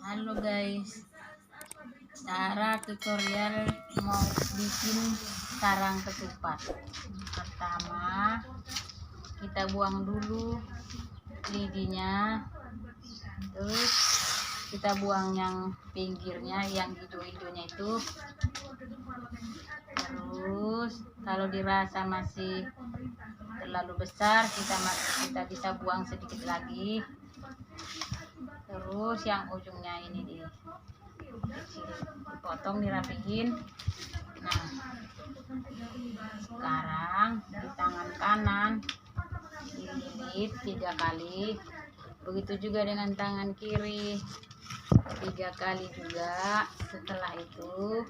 Halo guys, cara tutorial mau bikin sarang ketupat. Pertama, kita buang dulu lidinya, terus kita buang yang pinggirnya, yang hijau-hijaunya itu. Terus kalau dirasa masih terlalu besar, kita bisa buang sedikit lagi. Terus yang ujungnya ini dipotong, dirapihin. Nah, sekarang di tangan kanan dililit 3 kali, begitu juga dengan tangan kiri 3 kali juga. Setelah itu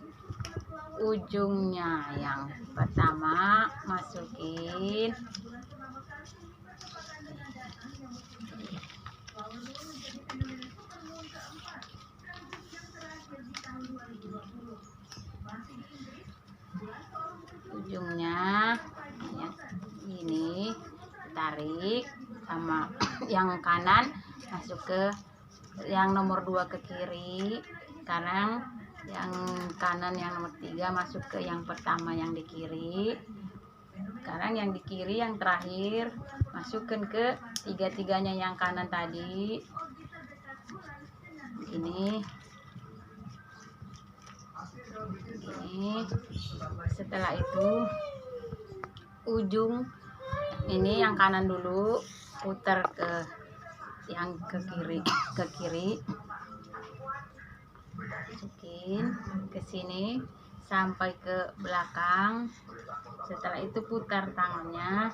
ujungnya yang pertama masukin, ujungnya ya, ini tarik sama yang kanan masuk ke yang nomor 2 ke kiri, sekarang yang kanan yang nomor 3 masuk ke yang pertama yang di kiri. Sekarang yang di kiri yang terakhir masukkan ke tiga-tiganya yang kanan tadi. Ini setelah itu ujung ini yang kanan dulu putar ke yang ke kiri, masukin ke sini sampai ke belakang. Setelah itu putar tangannya,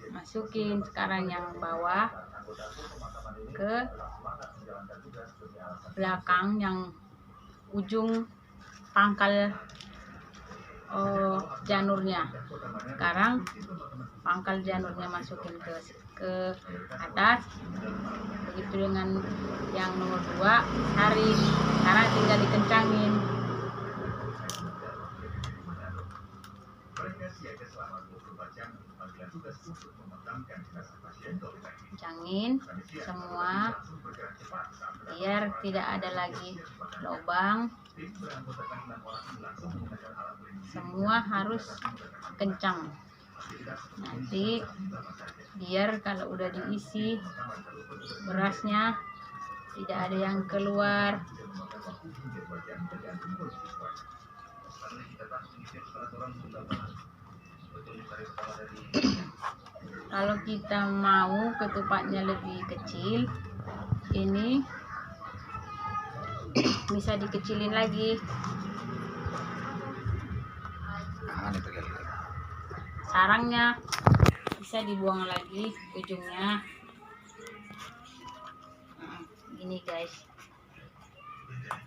masukin sekarang yang bawah ke belakang, yang ujung pangkal janurnya. Sekarang pangkal janurnya masukin ke atas, begitu dengan yang nomor 2 tarik. Sekarang tinggal dikencangin. Kencangin semua biar tidak ada lagi lubang. Semua harus kencang, nanti biar kalau udah diisi berasnya tidak ada yang keluar. Kalau kita mau ketupatnya lebih kecil, ini bisa dikecilin lagi. Sarangnya bisa dibuang lagi ujungnya. Nah, gini guys.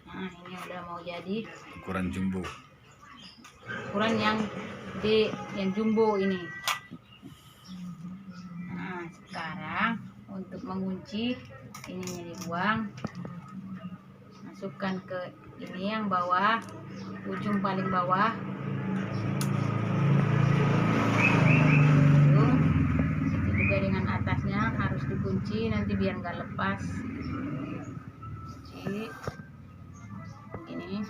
Nah, ini udah mau jadi. Ukuran jumbo. Ukuran yang gede, yang jumbo ini. Nah, sekarang untuk mengunci ininya dibuang. Masukkan ke ini yang bawah, ujung paling bawah. Itu juga dengan atasnya harus dikunci nanti biar nggak lepas. Kunci ini.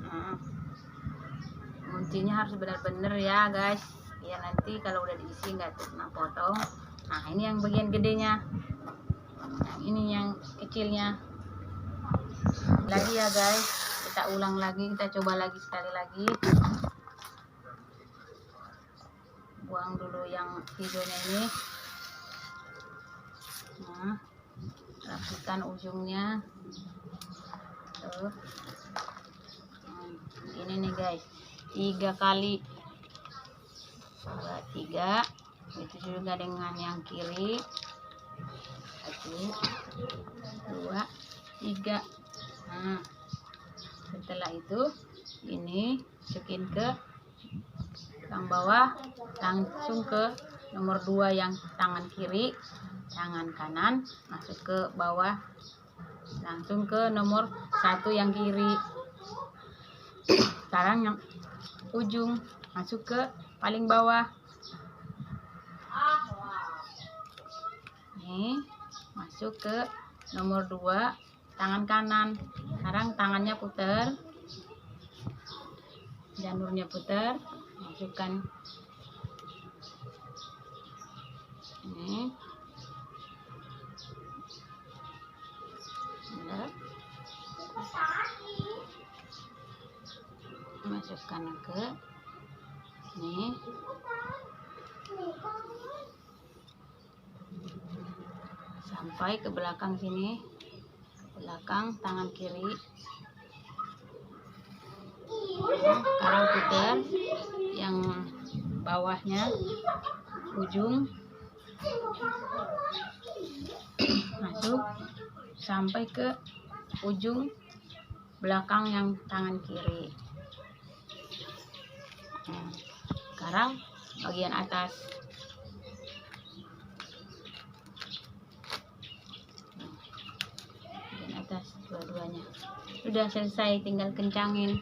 Nah, kuncinya harus benar-benar ya guys, biar nanti kalau udah diisi nggak kena potong. Nah, ini yang bagian gedenya, yang ini yang kecilnya lagi ya guys. Kita ulang lagi, kita coba lagi sekali lagi. Buang dulu yang hijaunya ini. Nah, rapikan ujungnya tuh. Ini nih guys, 3 kali. 3, itu juga dengan yang kiri. 1, 2, 3. Nah, setelah itu ini masukin ke yang bawah, langsung ke nomor 2 yang tangan kiri, tangan kanan masuk ke bawah, langsung ke nomor 1 yang kiri. Sekarang yang ujung masuk ke paling bawah. Nih, masuk ke nomor 2 tangan kanan. Sekarang tangannya putar, janurnya putar, masukkan ini. Masukkan ke sini, sampai ke belakang sini, ke belakang tangan kiri. Sekarang putar yang bawahnya, ujung masuk sampai ke ujung belakang yang tangan kiri. Sekarang bagian atas, dua-duanya sudah selesai, tinggal kencangin.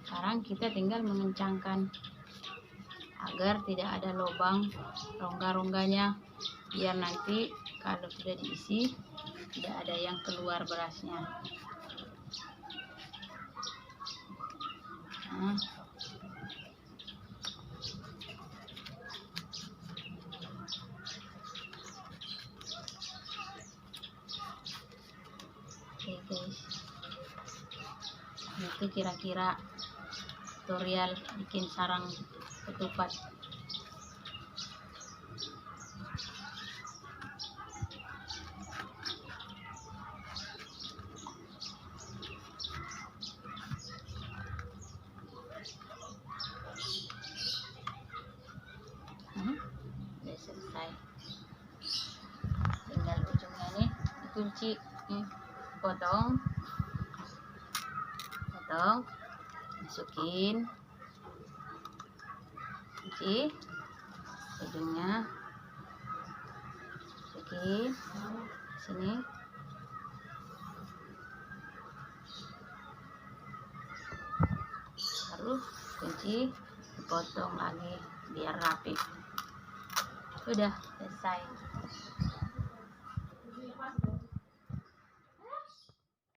Sekarang kita tinggal mengencangkan agar tidak ada lubang rongga-rongganya, biar nanti kalau sudah diisi tidak ada yang keluar berasnya. Nah, oke guys, itu kira-kira tutorial bikin sarang ketupat. Udah selesai, tinggal ujungnya nih dikunci nih, potong, masukin, kunci ujungnya, masukin sini, baru kunci, dipotong lagi biar rapi. Sudah selesai.